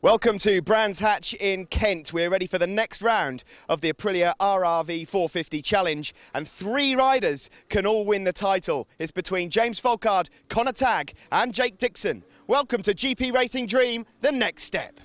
Welcome to Brands Hatch in Kent. We're ready for the next round of the Aprilia RRV 450 Challenge, and 3 riders can all win the title. It's between James Folkard, Connor Tagg and Jake Dixon. Welcome to GP Racing Dream, the next step.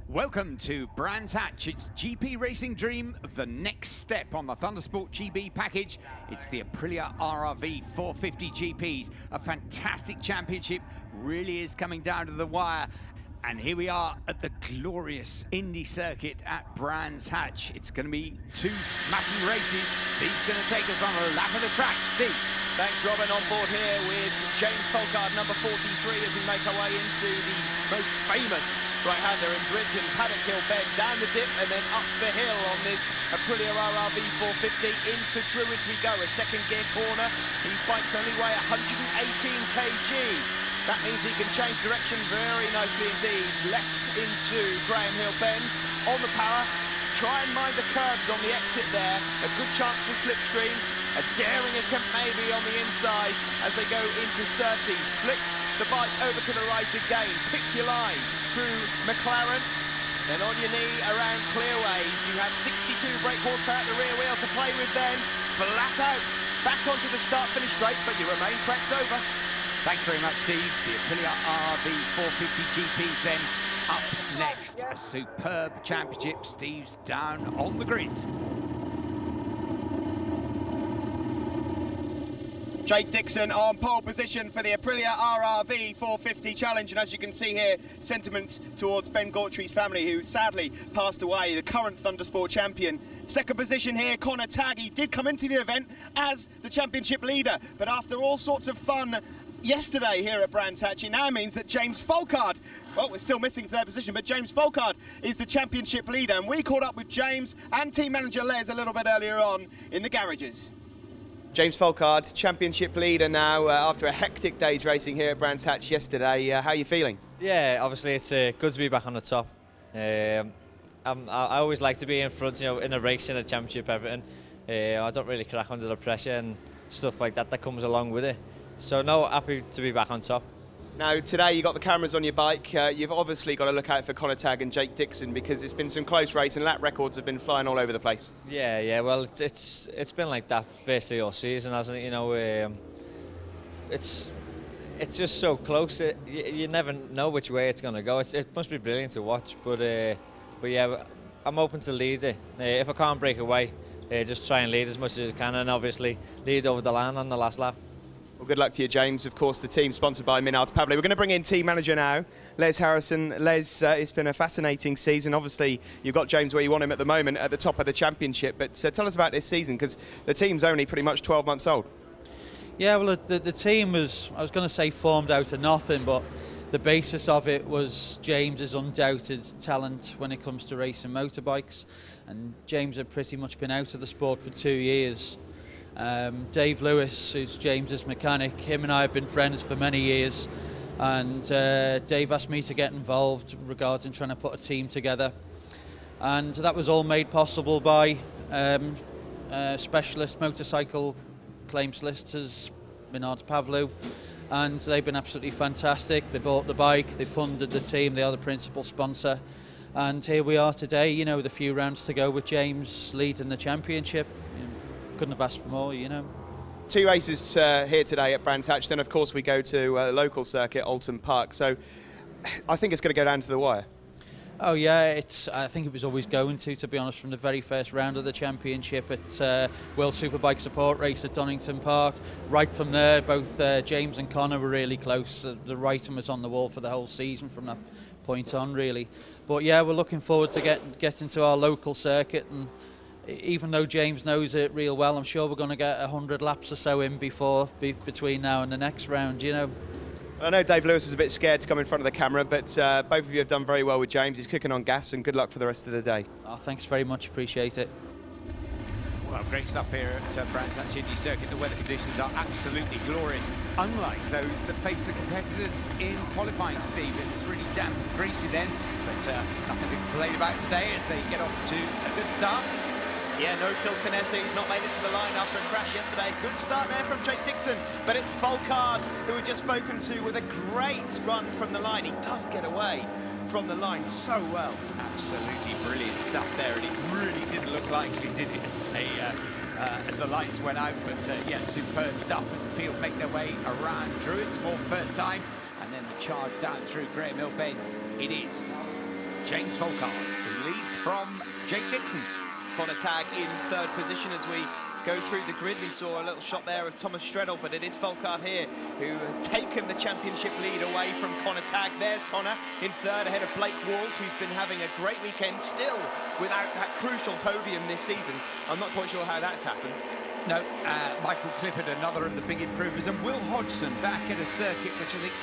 Welcome to Brands Hatch. It's GP Racing Dream, the next step on the Thundersport GB package. It's the Aprilia RRV 450 GPs. A fantastic championship, really is coming down to the wire. And here we are at the glorious Indy circuit at Brands Hatch. It's going to be 2 smashing races. Steve's going to take us on a lap of the track. Steve. Thanks, Robin. On board here with James Folkard, number 43, as we make our way into the most famous right-hander in Bridge and Paddock Hill bend, down the dip and then up the hill on this Aprilia RRV 450 into Drew as we go. A second gear corner. These bikes only weigh 118 kg. That means he can change direction very nicely indeed. Left into Graham Hill bend, on the power. Try and mind the curves on the exit there. A good chance for slipstream. A daring attempt maybe on the inside as they go into Surtees. Flick the bike over to the right again. Pick your line through McLaren. Then on your knee around Clearways. You have 62 brake horsepower at the rear wheel to play with then. Flat out. Back onto the start-finish straight, but you remain cracked over. Thanks very much, Steve. The Aprilia RRV 450 GPs then up next. A superb championship. Steve's down on the grid. Jake Dixon on pole position for the Aprilia RRV 450 Challenge, and as you can see here, sentiments towards Ben Gautry's family, who sadly passed away, the current Thundersport champion. Second position here, Connor Tagg. He did come into the event as the championship leader, but after all sorts of fun yesterday here at Brands Hatch, it now means that James Folkard, well, we're still missing third position, but James Folkard is the championship leader, and we caught up with James and team manager Les a little bit earlier on in the garages. James Folkard, championship leader now after a hectic day's racing here at Brands Hatch yesterday. How are you feeling? Yeah, obviously it's good to be back on the top. I always like to be in front, you know, in a race, in a championship, everything. I don't really crack under the pressure and stuff like that comes along with it. So no, happy to be back on top. Now today you got the cameras on your bike. You've obviously got to look out for Connor Tagg and Jake Dixon, because it's been some close race and lap records have been flying all over the place. Yeah. Well, it's been like that basically all season, hasn't it? You know, it's just so close. You never know which way it's going to go. It must be brilliant to watch. But yeah, I'm open to lead it. If I can't break away, just try and lead as much as I can, and obviously lead over the line on the last lap. Well, good luck to you, James. Of course, the team sponsored by Minards Pablo. We're going to bring in team manager now, Les Harrison. Les, it's been a fascinating season. Obviously, you've got James where you want him at the moment, at the top of the championship. But tell us about this season, because the team's only pretty much 12 months old. Yeah, well, the team was, I was going to say formed out of nothing, but the basis of it was James's undoubted talent when it comes to racing motorbikes. And James had pretty much been out of the sport for 2 years. Dave Lewis, who's James's mechanic, him and I have been friends for many years, and Dave asked me to get involved regarding trying to put a team together, and that was all made possible by specialist motorcycle claim solicitors, Minards Pavlou, and they've been absolutely fantastic. They bought the bike, they funded the team, they are the principal sponsor, and here we are today, you know, with a few rounds to go with James leading the championship. Couldn't have asked for more, you know. 2 races here today at Brands Hatch, then of course we go to a local circuit, Alton Park, so I think it's going to go down to the wire. Oh yeah, I think it was always going to be honest, from the very first round of the championship at World Superbike Support Race at Donington Park. Right from there, both James and Connor were really close. The writing was on the wall for the whole season from that point on, really. But yeah, we're looking forward to getting to our local circuit, and even though James knows it real well, I'm sure we're going to get 100 laps or so in between now and the next round, you know. I know Dave Lewis is a bit scared to come in front of the camera, but both of you have done very well with James. He's cooking on gas, and good luck for the rest of the day. Oh, thanks very much, appreciate it. Well, great stuff here at Brands Hatch Indy Circuit. The weather conditions are absolutely glorious, unlike those that faced the competitors in qualifying, Steve. It was really damp and greasy then, but nothing to complain about today as they get off to a good start. Yeah, no Phil Canesi, he's not made it to the line after a crash yesterday. Good start there from Jake Dixon, but it's Folkard who we've just spoken to with a great run from the line. He does get away from the line so well. Absolutely brilliant stuff there, and it really didn't look likely, did it, as the lights went out? But yeah, superb stuff as the field make their way around Druids for first time, and then the charge down through Graham Hill Bend. It is James Folkard who leads from Jake Dixon. Connor Tagg in third position as we go through the grid. We saw a little shot there of Thomas Streddle, but it is Folkard here who has taken the championship lead away from Connor Tagg. There's Connor in third ahead of Blake Walls, who's been having a great weekend, still without that crucial podium this season. I'm not quite sure how that's happened. No, Michael Clifford, another of the big improvers, and Will Hodgson back at a circuit which I think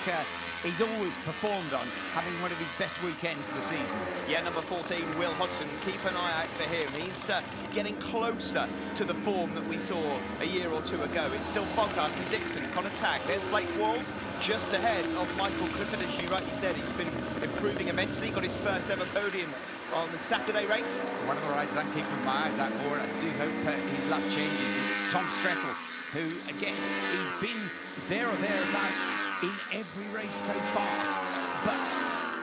he's always performed on, having one of his best weekends of the season. Yeah, number 14, Will Hodgson, keep an eye out for him. He's getting closer to the form that we saw a year or two ago. It's still Folkard and Dixon, Connor Tagg. There's Blake Walls just ahead of Michael Clifford, as you rightly said. He's been improving immensely, got his first ever podium on the Saturday race. One of the riders I'm keeping my eyes out for, and I do hope his luck changes, is Tom Strettle, who, again, he's been there or thereabouts in every race so far, but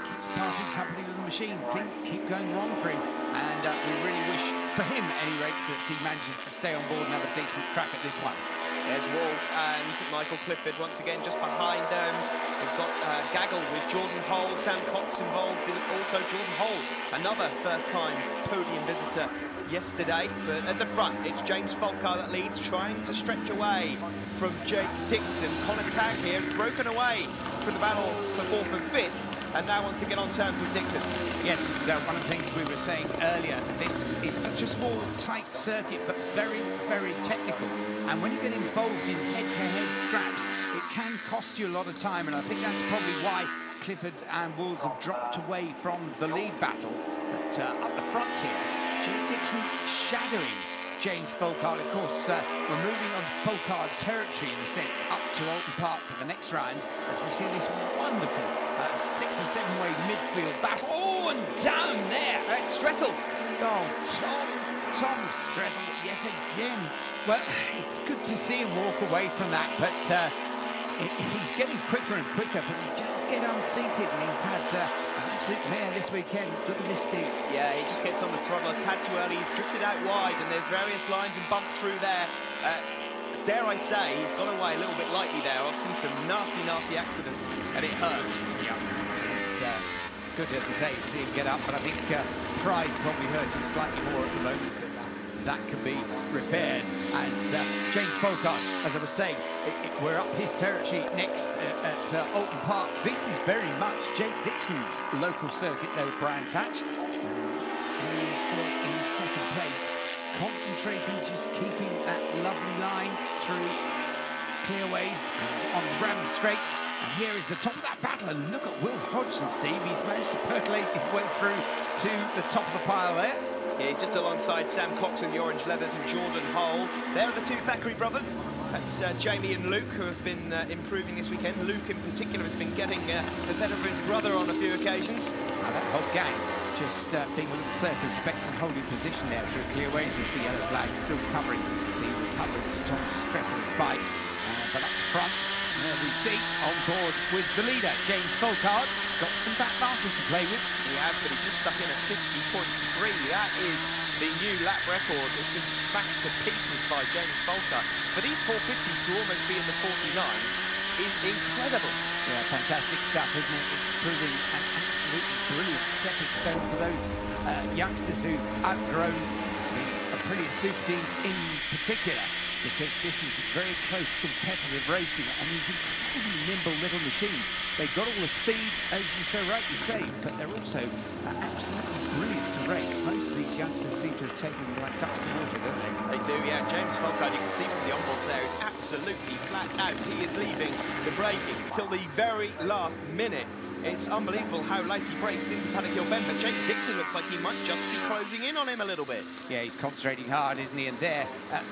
keeps parting company with the machine. Things keep going wrong for him, and we really wish, for him at any rate, that he manages to stay on board and have a decent crack at this one. There's Walls and Michael Clifford once again just behind them. We've got Gaggle with Jordan Hole, Sam Cox involved, also Jordan Hole, another first-time podium visitor yesterday. But at the front, it's James Folkard that leads, trying to stretch away from Jake Dixon. Connor Tagg here, broken away from the battle for 4th and 5th, and now wants to get on terms with Dixon. Yes, it's one of the things we were saying earlier. This is such a small, tight circuit, but very, very technical. And when you get involved in head-to-head scraps, it can cost you a lot of time, and I think that's probably why Clifford and Wolves have dropped away from the lead battle. But up the front here, Jake Dixon shadowing James Folkard. Of course, we're moving on Folkard territory, in a sense, up to Alton Park for the next round, as we see this wonderful 6- or 7-way midfield battle. Oh, and down there, That's Strettle. oh, Tom Strettle yet again. Well, it's good to see him walk away from that, but he's getting quicker and quicker, but he just get unseated, and he's had an absolute mare this weekend. Look at this, Steve. Yeah, he just gets on the throttle a tad too early. He's drifted out wide, and there's various lines and bumps through there. Dare I say, he's gone away a little bit lightly there. I've seen some nasty, nasty accidents, and it hurts. Yeah, it's good, as I say, to see him get up, but I think pride probably hurts him slightly more at the moment, but that can be repaired. As James Folkard, as I was saying, we're up his territory next at Alton Park. This is very much Jake Dixon's local circuit, though, Brands Hatch. And he's still in second place, concentrating, just keeping that lovely line through clearways on the Bram Straight. And here is the top of that battle, and look at Will Hodgson, Steve. He's managed to percolate his way through to the top of the pile there. Yeah, he's just alongside Sam Cox in the orange leathers and Jordan Hole. There are the two Thackeray brothers. That's Jamie and Luke, who have been improving this weekend. Luke, in particular, has been getting the better of his brother on a few occasions. Now that whole gang just being a little circumspect and holding position there through clearways as the yellow flag still covering the recovery to Tom Strettle's bike. But up front, there we see, on board with the leader, James Folkard. Got some back markers to play with. He has, but he's just stuck in at 50.3. That is the new lap record. It's been smashed to pieces by James Folkard. For these 450s to almost be in the 49s is incredible. Yeah, fantastic stuff, isn't it? It's proving an absolutely brilliant stepping stone for those youngsters who've outgrown the Aprilia Super Teams in particular. because this is very close competitive racing, and these incredibly nimble little machines. They've got all the speed, as you so rightly say, but they're also absolutely brilliant to race. Most of these youngsters seem to have taken them like ducks to water, don't they? They do, yeah. James Folkard, you can see from the onboards there, is absolutely flat out. He is leaving the braking till the very last minute. It's unbelievable how late he breaks into Paddock Hill Bend, but Jake Dixon looks like he might just be closing in on him a little bit. Yeah, he's concentrating hard, isn't he? And there,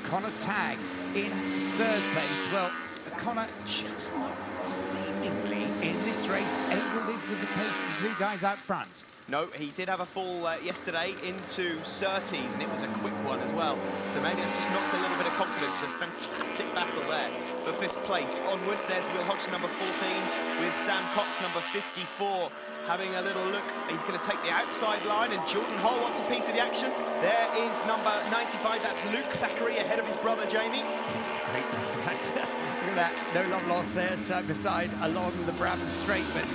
Connor Tagg in third place. Well, Connor just not seemingly in this race able to live with the pace of the two guys out front. No, he did have a fall yesterday into Surtees, and it was a quick one as well. So maybe that's just knocked a little bit of confidence. A fantastic battle there for 5th place. Onwards, there's Will Hodgson, number 14, with Sam Cox, number 54, having a little look. He's going to take the outside line, and Jordan Hull wants a piece of the action. There is number 95, that's Luke Thackeray, ahead of his brother, Jamie. Yes, great. Look at that, no love lost there, side by side along the Brabham Straight, but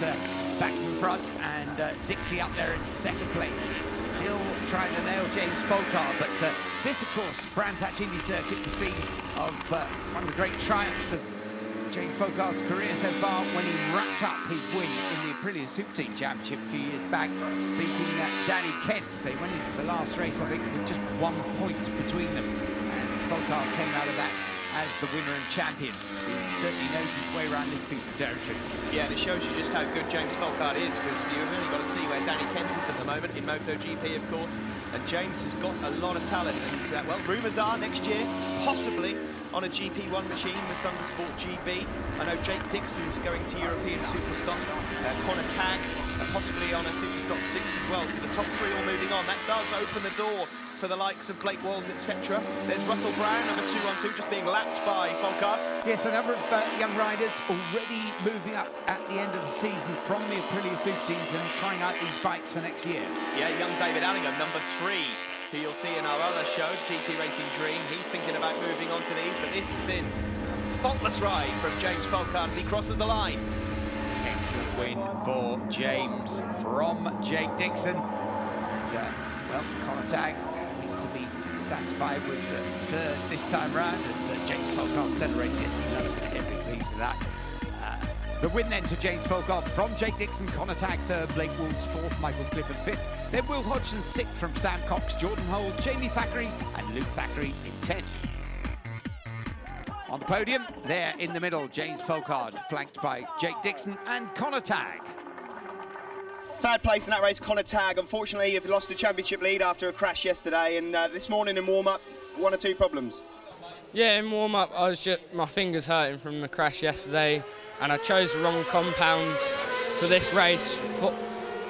back to the front, and Dixie up there in 2nd place, still trying to nail James Folkard. But this, of course, Brands Hatch Indy Circuit, the scene of one of the great triumphs of James Folkard's career so far, when he wrapped up his win in the Aprilia Super Team Championship a few years back, beating Danny Kent. They went into the last race, I think, with just 1 point between them, and Folkard came out of that as the winner and champion. He certainly knows his way around this piece of territory. Yeah, and it shows you just how good James Folkard is, because you've only got to see where Danny Kent is at the moment, in MotoGP, of course, and James has got a lot of talent, and well, rumours are next year, possibly on a GP1 machine with Thundersport GB. I know Jake Dixon's going to European Superstock, Connor Tagg, possibly on a Superstock 6 as well, so the top 3 all moving on. That does open the door for the likes of Blake Walls, etc. There's Russell Brown, number 212, just being lapped by Folkard. Yes, a number of young riders already moving up at the end of the season from the Aprilia Super Teams and trying out these bikes for next year. Yeah, young David Allingham, number 3, who you'll see in our other show, GP Racing Dream. He's thinking about moving on to these, but this has been a faultless ride from James Folkard as he crosses the line. Excellent win for James from Jake Dixon. And, well, Connor Tagg to be satisfied with the 3rd this time round, as James Folkard celebrates. Yes, he loves every piece of that. The win then to James Folkard from Jake Dixon, Connor Tagg 3rd, Blake Woods 4th, Michael Clifford 5th. Then Will Hodgson 6th from Sam Cox, Jordan Hull, Jamie Thackeray and Luke Thackeray in 10th. On the podium, there in the middle, James Folkard, flanked by Jake Dixon and Connor Tagg. 3rd place in that race, Connor Tagg. Unfortunately, you've lost the championship lead after a crash yesterday, and this morning in warm-up, 1 or 2 problems. Yeah, in warm-up, my fingers hurting from the crash yesterday, and I chose the wrong compound for this race.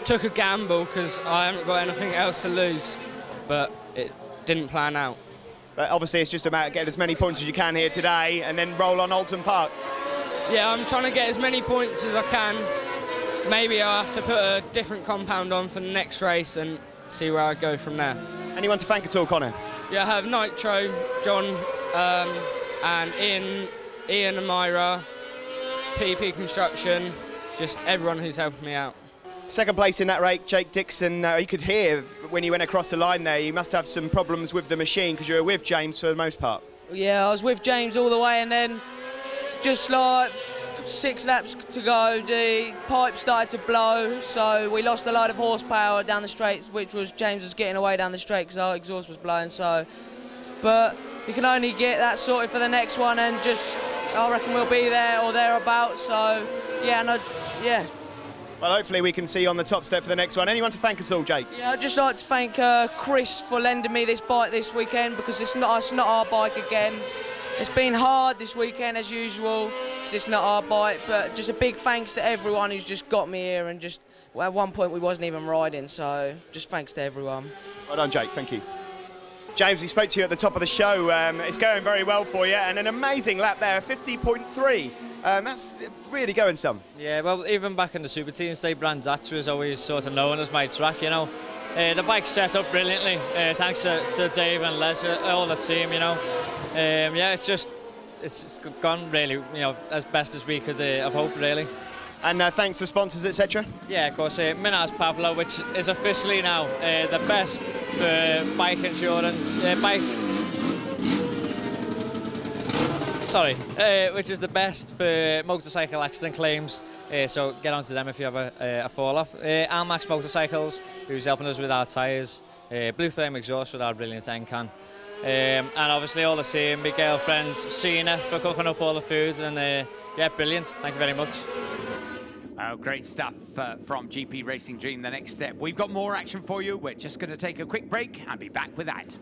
Took a gamble because I haven't got anything else to lose, but it didn't plan out. But obviously, it's just about getting as many points as you can here today, and then roll on Alton Park. Yeah, I'm trying to get as many points as I can. Maybe I'll have to put a different compound on for the next race and see where I go from there. Anyone to thank at all, Connor? Yeah, I have Nitro, John, and Ian and Myra, PP Construction, just everyone who's helped me out. 2nd place in that race, Jake Dixon. You could hear when you went across the line there, you must have some problems with the machine because you were with James for the most part. Yeah, I was with James all the way, and then just like 6 laps to go, the pipe started to blow, so we lost a load of horsepower down the straights, which was James was getting away down the straight because our exhaust was blowing. So, but you can only get that sorted for the next one, and just I reckon we'll be there or thereabouts. So yeah, yeah. Well, hopefully we can see you on the top step for the next one. Anyone to thank us all, Jake? Yeah, I'd just like to thank Chris for lending me this bike this weekend, because it's not our bike again. It's been hard this weekend as usual, because it's not our bike, but just a big thanks to everyone who's just got me here, and just, well, at one point we wasn't even riding, so just thanks to everyone. Well done, Jake, thank you. James, we spoke to you at the top of the show. It's going very well for you, and an amazing lap there, 50.3. That's really going some. Yeah, well, even back in the Super Teams day, Brands Hatch was always sort of known as my track, you know. The bike's set up brilliantly, thanks to Dave and Les, all the team, you know. Yeah, it's gone really, you know, as best as we could have hoped, really. And thanks to sponsors, etc. Yeah, of course, Minas Pablo, which is officially now the best for bike insurance, sorry, which is the best for motorcycle accident claims. So get onto them if you have a fall off. Almax Motorcycles, who's helping us with our tyres. Blue Flame Exhaust with our brilliant end can. And obviously all the same, my girlfriend Sina for cooking up all the food, and yeah, brilliant. Thank you very much. Oh, great stuff from GP Racing Dream, the next step. We've got more action for you. We're just going to take a quick break and be back with that.